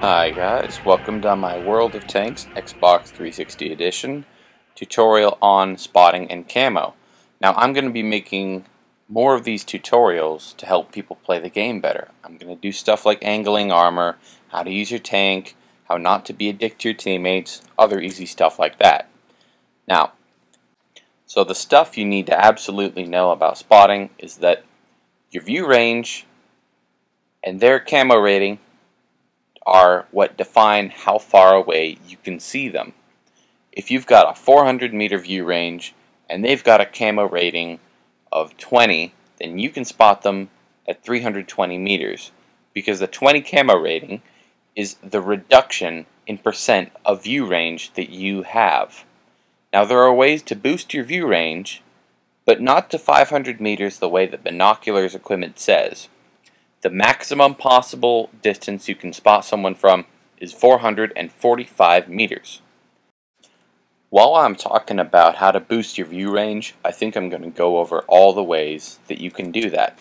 Hi guys, welcome to my World of Tanks Xbox 360 edition tutorial on spotting and camo. Now I'm going to be making more of these tutorials to help people play the game better. I'm going to do stuff like angling armor, how to use your tank, how not to be a dick to your teammates, other easy stuff like that. Now, so the stuff you need to absolutely know about spotting is that your view range and their camo rating are what define how far away you can see them. If you've got a 400 meter view range and they've got a camo rating of 20, then you can spot them at 320 meters because the 20 camo rating is the reduction in percent of view range that you have. Now there are ways to boost your view range, but not to 500 meters the way that binoculars equipment says. The maximum possible distance you can spot someone from is 445 meters. While I'm talking about how to boost your view range, I think I'm going to go over all the ways that you can do that.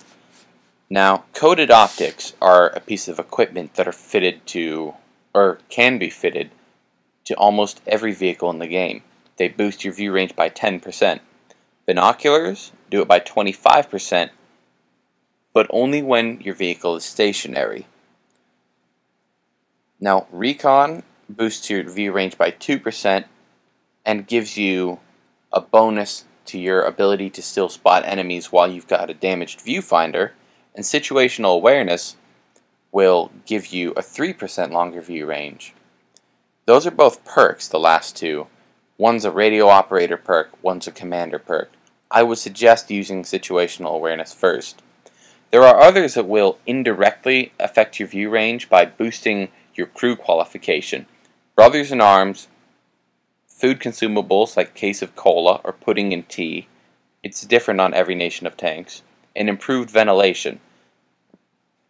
Now, coated optics are a piece of equipment that are fitted to, or can be fitted to almost every vehicle in the game. They boost your view range by 10%. Binoculars do it by 25%. But only when your vehicle is stationary. Now, recon boosts your view range by 2% and gives you a bonus to your ability to still spot enemies while you've got a damaged viewfinder, and situational awareness will give you a 3% longer view range. Those are both perks, the last two. One's a radio operator perk, one's a commander perk. I would suggest using situational awareness first. There are others that will indirectly affect your view range by boosting your crew qualification. Brothers in arms, food consumables like case of cola or pudding and tea, it's different on every nation of tanks, and improved ventilation.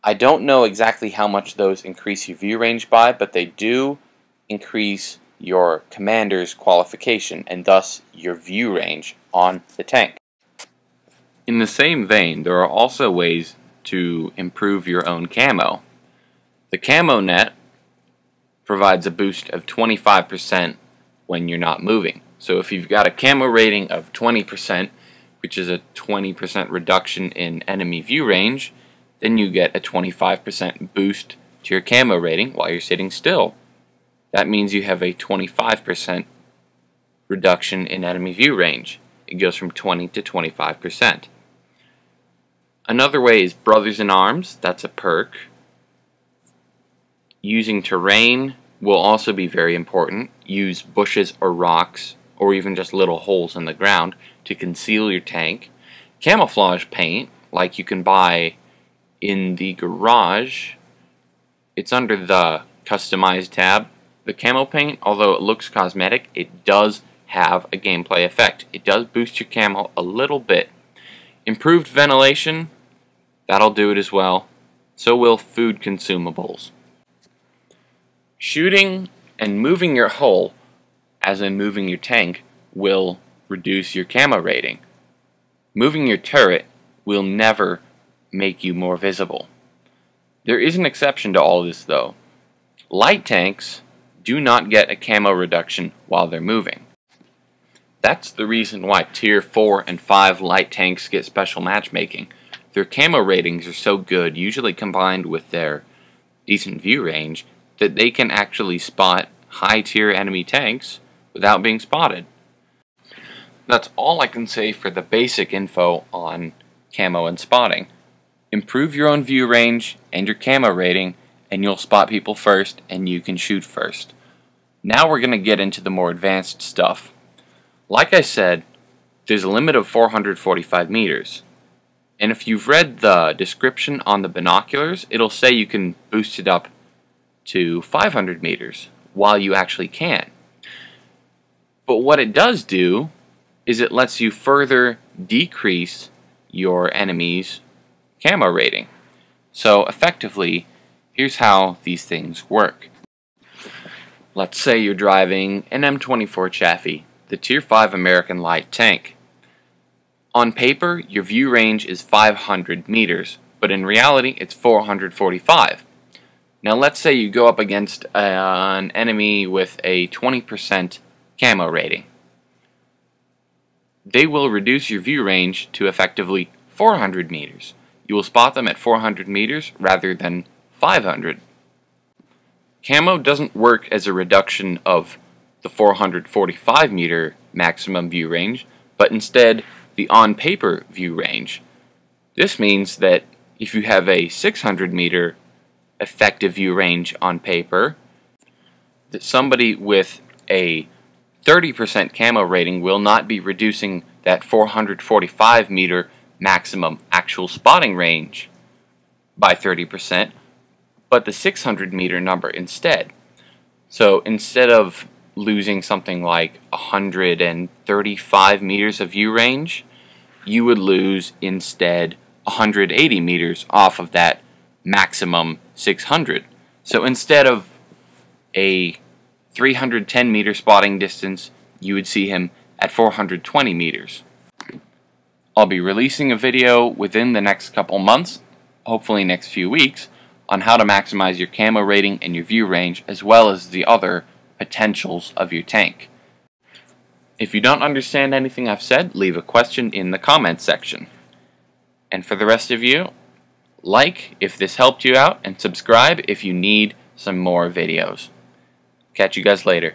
I don't know exactly how much those increase your view range by, but they do increase your commander's qualification and thus your view range on the tank. In the same vein, there are also ways to improve your own camo. The camo net provides a boost of 25% when you're not moving. So if you've got a camo rating of 20%, which is a 20% reduction in enemy view range, then you get a 25% boost to your camo rating while you're sitting still. That means you have a 25% reduction in enemy view range. It goes from 20 to 25%. Another way is Brothers in Arms, that's a perk. Using terrain will also be very important. Use bushes or rocks, or even just little holes in the ground to conceal your tank. Camouflage paint, like you can buy in the garage, it's under the Customize tab. The camo paint, although it looks cosmetic, it does have a gameplay effect. It does boost your camo a little bit. Improved ventilation, that'll do it as well. So will food consumables. Shooting and moving your hull, as in moving your tank, will reduce your camo rating. Moving your turret will never make you more visible. There is an exception to all this though. Light tanks do not get a camo reduction while they're moving. That's the reason why tier 4 and 5 light tanks get special matchmaking. Their camo ratings are so good, usually combined with their decent view range, that they can actually spot high tier enemy tanks without being spotted. That's all I can say for the basic info on camo and spotting. Improve your own view range and your camo rating, and you'll spot people first and you can shoot first. Now we're going to get into the more advanced stuff. Like I said, there's a limit of 445 meters. And if you've read the description on the binoculars, it'll say you can boost it up to 500 meters while you actually can. But what it does do is it lets you further decrease your enemy's camo rating. So effectively, here's how these things work. Let's say you're driving an M24 Chaffee, the Tier 5 American light tank. On paper, your view range is 500 meters, but in reality it's 445. Now let's say you go up against an enemy with a 20% camo rating. They will reduce your view range to effectively 400 meters. You will spot them at 400 meters rather than 500. Camo doesn't work as a reduction of the 445 meter maximum view range, but instead the on-paper view range. This means that if you have a 600 meter effective view range on paper, that somebody with a 30% camo rating will not be reducing that 445 meter maximum actual spotting range by 30%, but the 600 meter number instead. So instead of losing something like 135 meters of view range, you would lose instead 180 meters off of that maximum 600. So instead of a 310 meter spotting distance, you would see him at 420 meters. I'll be releasing a video within the next couple months, hopefully next few weeks, on how to maximize your camo rating and your view range, as well as the other potentials of your tank. If you don't understand anything I've said, leave a question in the comments section. And for the rest of you, like if this helped you out, and subscribe if you need some more videos. Catch you guys later.